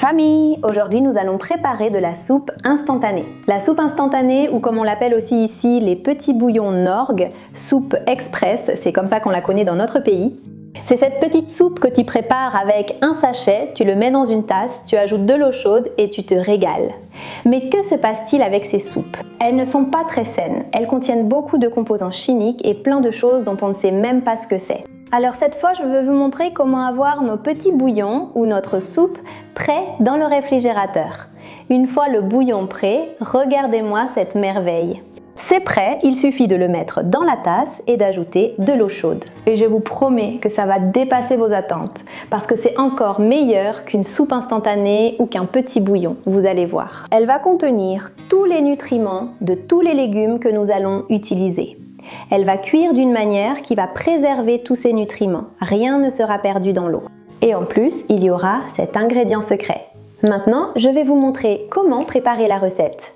famille! Aujourd'hui, nous allons préparer de la soupe instantanée. La soupe instantanée, ou comme on l'appelle aussi ici, les petits bouillons Norg, soupe express, c'est comme ça qu'on la connaît dans notre pays. C'est cette petite soupe que tu prépares avec un sachet, tu le mets dans une tasse, tu ajoutes de l'eau chaude et tu te régales. Mais que se passe-t-il avec ces soupes? Elles ne sont pas très saines, elles contiennent beaucoup de composants chimiques et plein de choses dont on ne sait même pas ce que c'est. Alors cette fois, je veux vous montrer comment avoir nos petits bouillons ou notre soupe prêts dans le réfrigérateur. Une fois le bouillon prêt, regardez-moi cette merveille. C'est prêt, il suffit de le mettre dans la tasse et d'ajouter de l'eau chaude. Et je vous promets que ça va dépasser vos attentes, parce que c'est encore meilleur qu'une soupe instantanée ou qu'un petit bouillon, vous allez voir. Elle va contenir tous les nutriments de tous les légumes que nous allons utiliser. Elle va cuire d'une manière qui va préserver tous ces nutriments. Rien ne sera perdu dans l'eau. Et en plus, il y aura cet ingrédient secret. Maintenant, je vais vous montrer comment préparer la recette.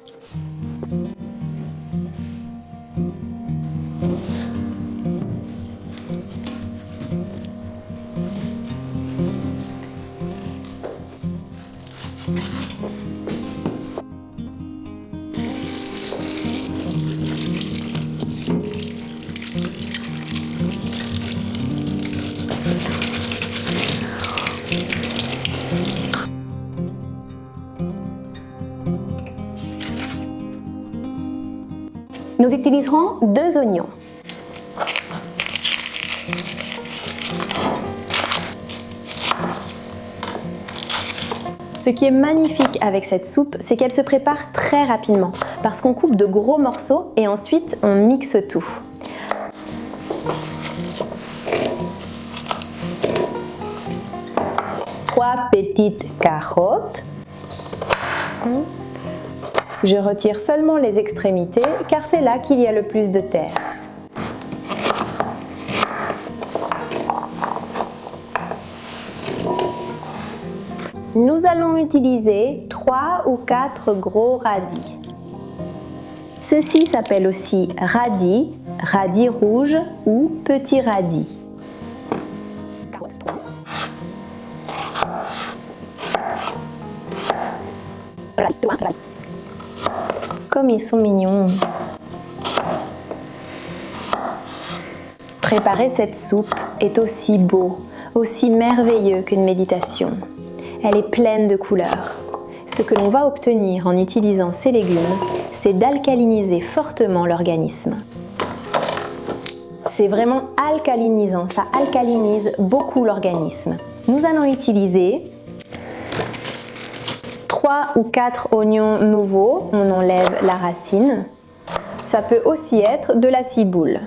Nous utiliserons 2 oignons. Ce qui est magnifique avec cette soupe, c'est qu'elle se prépare très rapidement parce qu'on coupe de gros morceaux et ensuite on mixe tout. Trois petites carottes. Je retire seulement les extrémités car c'est là qu'il y a le plus de terre. Nous allons utiliser 3 ou 4 gros radis. Ceci s'appelle aussi radis, radis rouge ou petit radis. Comme ils sont mignons. Préparer cette soupe est aussi beau, aussi merveilleux qu'une méditation. Elle est pleine de couleurs. Ce que l'on va obtenir en utilisant ces légumes, c'est d'alcaliniser fortement l'organisme. C'est vraiment alcalinisant, ça alcalinise beaucoup l'organisme. Nous allons utiliser 3 ou 4 oignons nouveaux, on enlève la racine. Ça peut aussi être de la ciboule.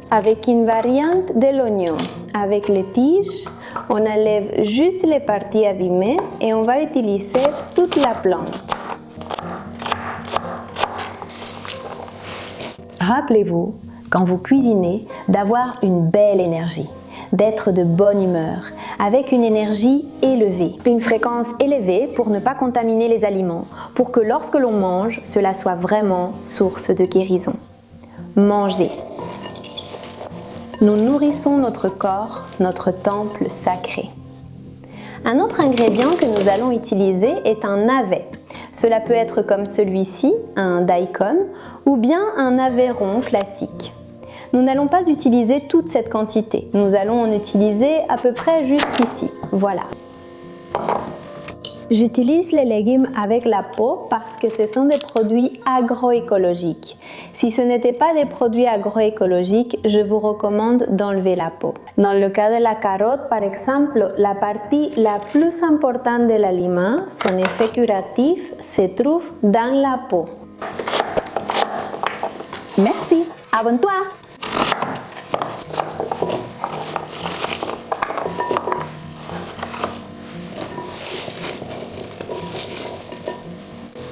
Avec une variante de l'oignon, avec les tiges, on enlève juste les parties abîmées et on va utiliser toute la plante. Rappelez-vous, quand vous cuisinez, d'avoir une belle énergie, d'être de bonne humeur, avec une énergie élevée, une fréquence élevée pour ne pas contaminer les aliments, pour que lorsque l'on mange, cela soit vraiment source de guérison. Mangez. Nous nourrissons notre corps, notre temple sacré. Un autre ingrédient que nous allons utiliser est un navet. Cela peut être comme celui-ci, un daikon, ou bien un navet rond classique. Nous n'allons pas utiliser toute cette quantité. Nous allons en utiliser à peu près jusqu'ici. Voilà. J'utilise les légumes avec la peau parce que ce sont des produits agroécologiques. Si ce n'était pas des produits agroécologiques, je vous recommande d'enlever la peau. Dans le cas de la carotte, par exemple, la partie la plus importante de l'aliment, son effet curatif, se trouve dans la peau. Merci, abonne-toi!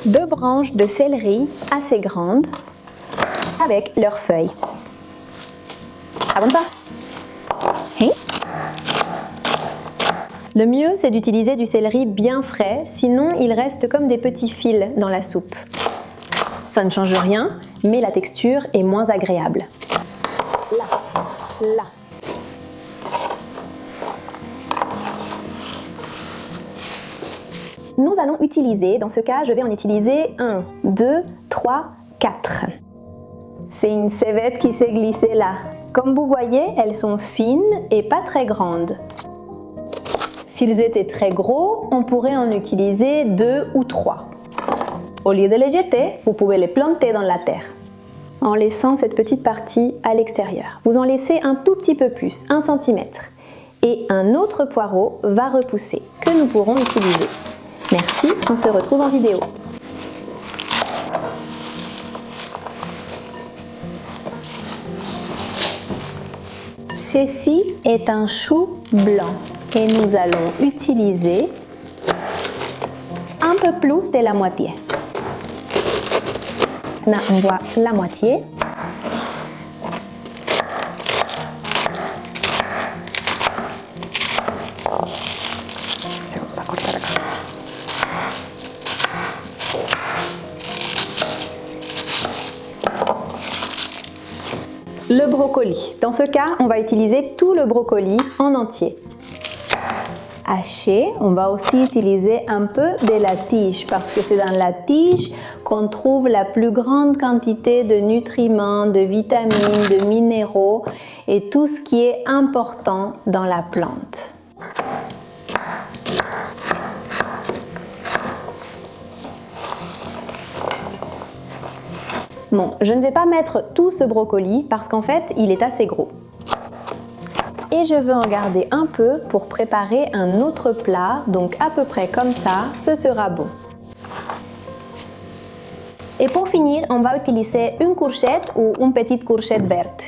Deux branches de céleri assez grandes avec leurs feuilles. Abonne-toi! Hey. Le mieux, c'est d'utiliser du céleri bien frais, sinon il reste comme des petits fils dans la soupe. Ça ne change rien, mais la texture est moins agréable. Là, là. nous allons utiliser, dans ce cas, je vais en utiliser 1, 2, 3, 4. C'est une cévette qui s'est glissée là. Comme vous voyez, elles sont fines et pas très grandes. S'ils étaient très gros, on pourrait en utiliser 2 ou 3. Au lieu de les jeter, vous pouvez les planter dans la terre, en laissant cette petite partie à l'extérieur. Vous en laissez un tout petit peu plus, 1 cm. Et un autre poireau va repousser, que nous pourrons utiliser. Merci, on se retrouve en vidéo. Ceci est un chou blanc et nous allons utiliser un peu plus de la moitié. Là, on voit la moitié. Le brocoli. Dans ce cas, on va utiliser tout le brocoli en entier. Haché, on va aussi utiliser un peu de la tige parce que c'est dans la tige qu'on trouve la plus grande quantité de nutriments, de vitamines, de minéraux et tout ce qui est important dans la plante. Bon, je ne vais pas mettre tout ce brocoli parce qu'en fait, il est assez gros. Et je veux en garder un peu pour préparer un autre plat, donc à peu près comme ça, ce sera bon. Et pour finir, on va utiliser une courgette ou une petite courgette verte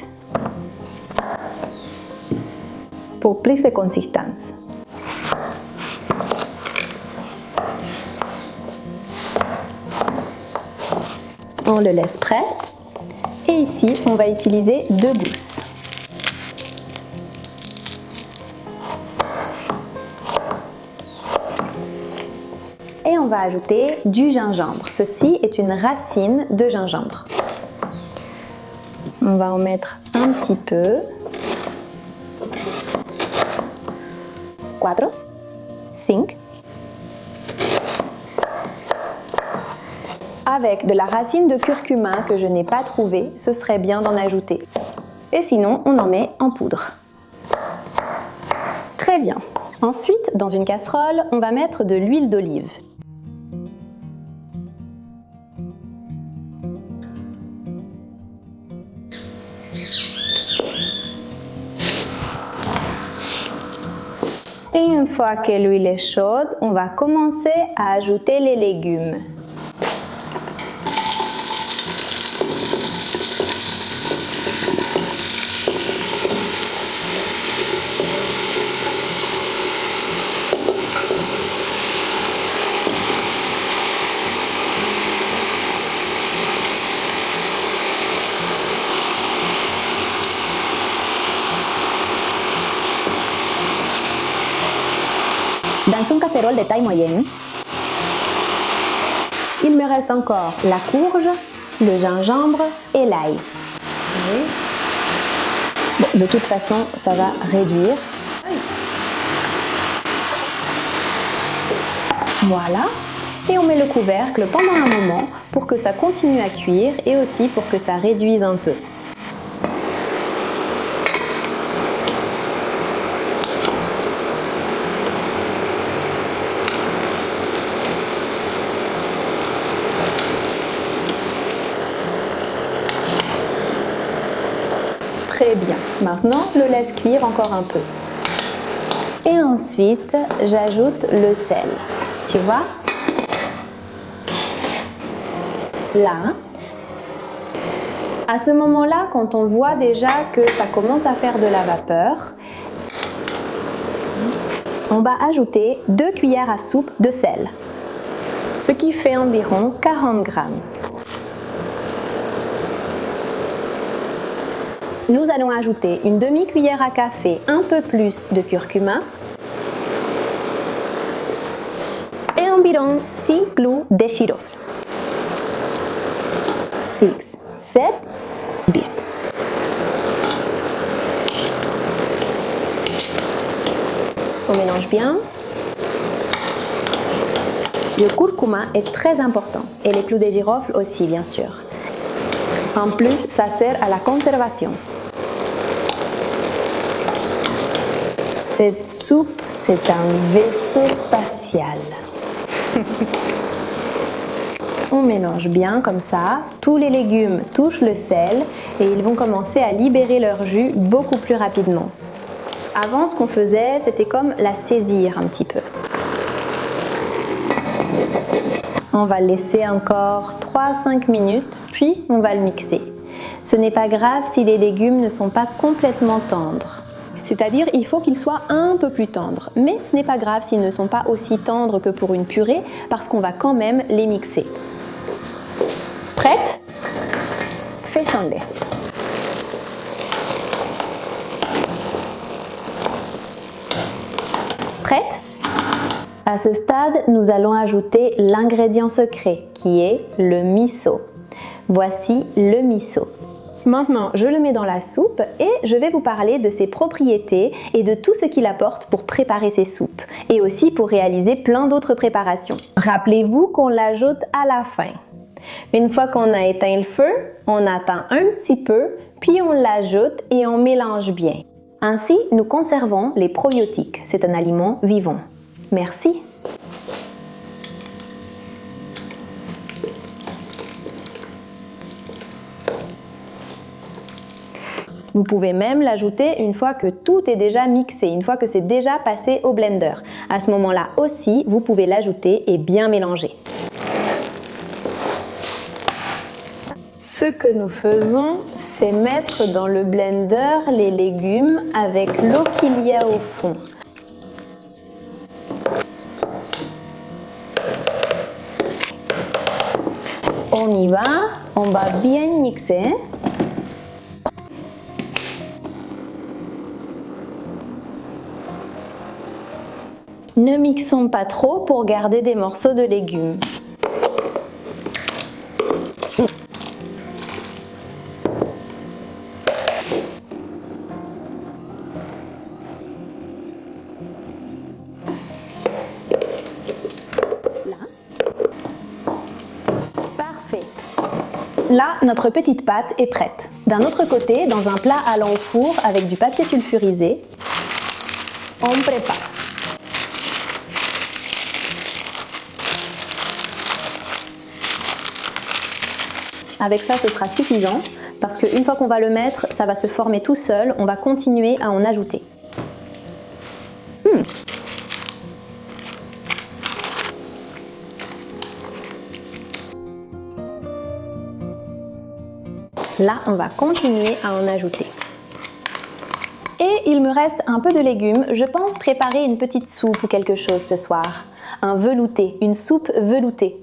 pour plus de consistance. On le laisse prêt. Et ici, on va utiliser 2 gousses. Et on va ajouter du gingembre. Ceci est une racine de gingembre. On va en mettre un petit peu. 4, 5. Avec de la racine de curcuma que je n'ai pas trouvée, ce serait bien d'en ajouter. Et sinon, on en met en poudre. Très bien. Ensuite, dans une casserole, on va mettre de l'huile d'olive. Et une fois que l'huile est chaude, on va commencer à ajouter les légumes. Dans une casserole de taille moyenne, il me reste encore la courge, le gingembre et l'ail. Bon, de toute façon, ça va réduire. Voilà. Et on met le couvercle pendant un moment pour que ça continue à cuire et aussi pour que ça réduise un peu. Très bien. Maintenant, le laisse cuire encore un peu. Et ensuite, j'ajoute le sel. Tu vois? Là. À ce moment-là, quand on voit déjà que ça commence à faire de la vapeur, on va ajouter 2 cuillères à soupe de sel, ce qui fait environ 40 grammes. Nous allons ajouter une demi-cuillère à café, un peu plus de curcuma et environ 6 clous de girofle. 6, 7, bien. On mélange bien. Le curcuma est très important et les clous de girofle aussi bien sûr. En plus, ça sert à la conservation. Cette soupe, c'est un vaisseau spatial. On mélange bien comme ça, tous les légumes touchent le sel et ils vont commencer à libérer leur jus beaucoup plus rapidement. Avant, ce qu'on faisait, c'était comme la saisir un petit peu. On va le laisser encore 3 à 5 minutes, puis on va le mixer. Ce n'est pas grave si les légumes ne sont pas complètement tendres. C'est-à-dire il faut qu'ils soient un peu plus tendres. Mais ce n'est pas grave s'ils ne sont pas aussi tendres que pour une purée, parce qu'on va quand même les mixer. Prête? Faisons-le. Prête? À ce stade, nous allons ajouter l'ingrédient secret qui est le miso. Voici le miso. Maintenant, je le mets dans la soupe et je vais vous parler de ses propriétés et de tout ce qu'il apporte pour préparer ces soupes et aussi pour réaliser plein d'autres préparations. Rappelez-vous qu'on l'ajoute à la fin. Une fois qu'on a éteint le feu, on attend un petit peu, puis on l'ajoute et on mélange bien. Ainsi, nous conservons les probiotiques. C'est un aliment vivant. Merci. Vous pouvez même l'ajouter une fois que tout est déjà mixé, une fois que c'est déjà passé au blender. À ce moment-là aussi, vous pouvez l'ajouter et bien mélanger. Ce que nous faisons, c'est mettre dans le blender les légumes avec l'eau qu'il y a au fond. On y va, on va bien mixer. Ne mixons pas trop pour garder des morceaux de légumes. Là, notre petite pâte est prête. D'un autre côté, dans un plat allant au four avec du papier sulfurisé, on prépare. Avec ça, ce sera suffisant parce qu'une fois qu'on va le mettre, ça va se former tout seul. On va continuer à en ajouter. Là, on va continuer à en ajouter. Et il me reste un peu de légumes. Je pense préparer une petite soupe ou quelque chose ce soir. Un velouté, une soupe veloutée.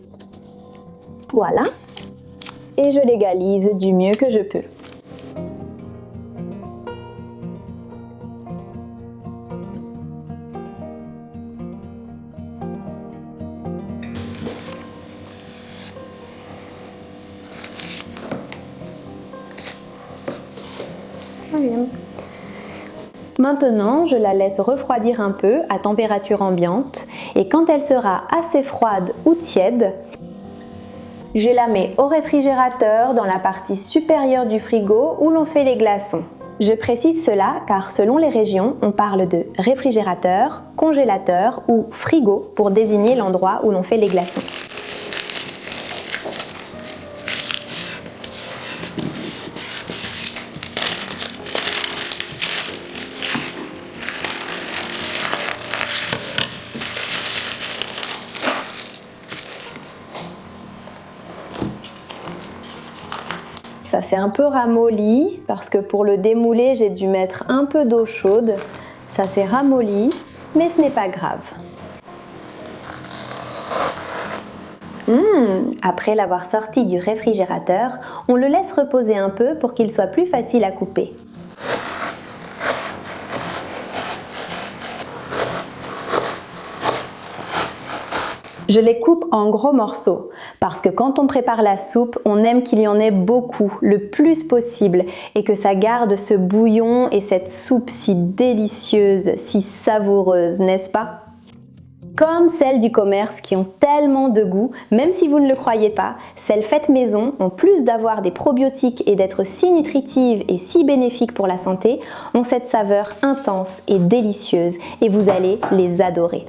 Voilà. Et je l'égalise du mieux que je peux. Maintenant, je la laisse refroidir un peu à température ambiante et quand elle sera assez froide ou tiède, je la mets au réfrigérateur dans la partie supérieure du frigo où l'on fait les glaçons. Je précise cela car selon les régions, on parle de réfrigérateur, congélateur ou frigo pour désigner l'endroit où l'on fait les glaçons. Ça s'est un peu ramolli parce que pour le démouler, j'ai dû mettre un peu d'eau chaude. Ça s'est ramolli, mais ce n'est pas grave. Après l'avoir sorti du réfrigérateur, on le laisse reposer un peu pour qu'il soit plus facile à couper. Je les coupe en gros morceaux parce que quand on prépare la soupe, on aime qu'il y en ait beaucoup, le plus possible et que ça garde ce bouillon et cette soupe si délicieuse, si savoureuse, n'est-ce pas? comme celles du commerce qui ont tellement de goût, même si vous ne le croyez pas, celles faites maison, en plus d'avoir des probiotiques et d'être si nutritives et si bénéfiques pour la santé, ont cette saveur intense et délicieuse et vous allez les adorer.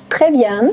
Très bien.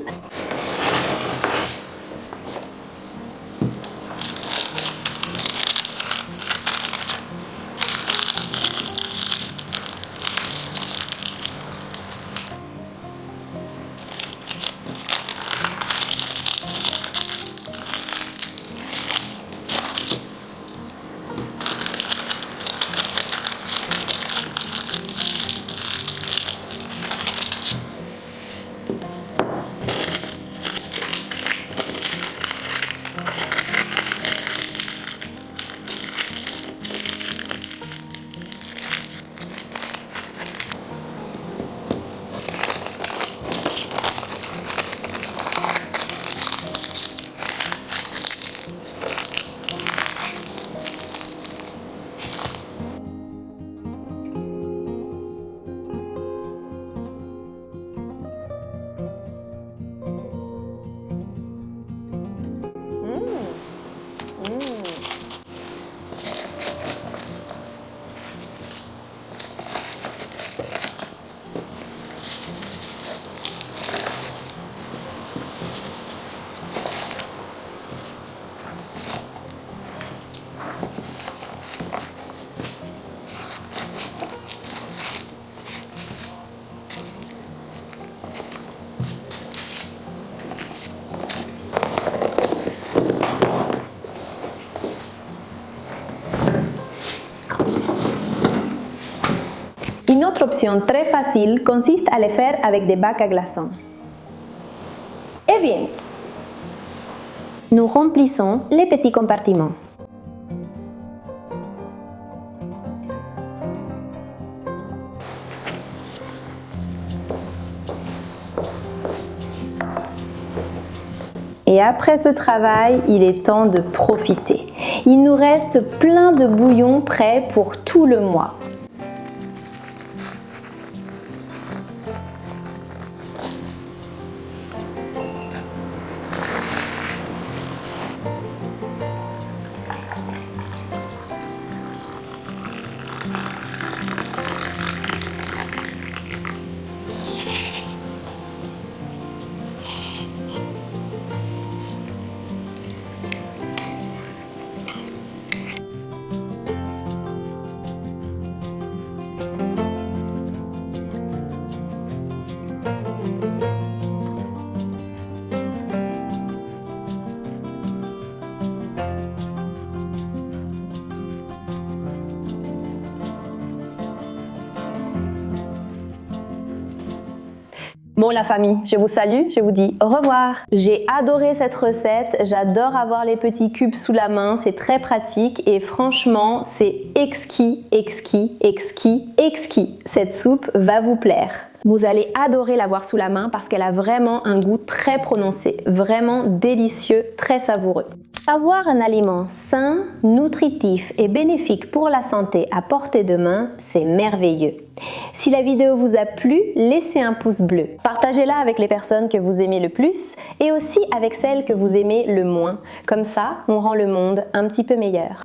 Une autre option très facile consiste à les faire avec des bacs à glaçons. Eh bien, nous remplissons les petits compartiments. Et après ce travail, il est temps de profiter. Il nous reste plein de bouillon prêt pour tout le mois. Bon la famille, je vous salue, je vous dis au revoir. J'ai adoré cette recette, j'adore avoir les petits cubes sous la main, c'est très pratique et franchement c'est exquis, exquis, exquis, exquis. Cette soupe va vous plaire. Vous allez adorer l'avoir sous la main parce qu'elle a vraiment un goût très prononcé, vraiment délicieux, très savoureux. Avoir un aliment sain, nutritif et bénéfique pour la santé à portée de main, c'est merveilleux. Si la vidéo vous a plu, laissez un pouce bleu. Partagez-la avec les personnes que vous aimez le plus et aussi avec celles que vous aimez le moins. Comme ça, on rend le monde un petit peu meilleur.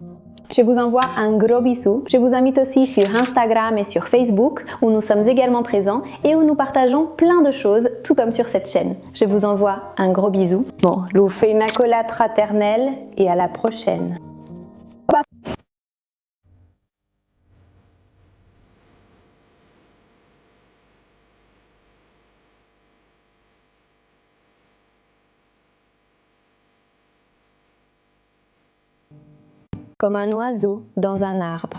Je vous envoie un gros bisou. Je vous invite aussi sur Instagram et sur Facebook où nous sommes également présents et où nous partageons plein de choses, tout comme sur cette chaîne. Je vous envoie un gros bisou. Bon, je vous fais une accolade fraternelle et à la prochaine. Bye. Comme un oiseau dans un arbre.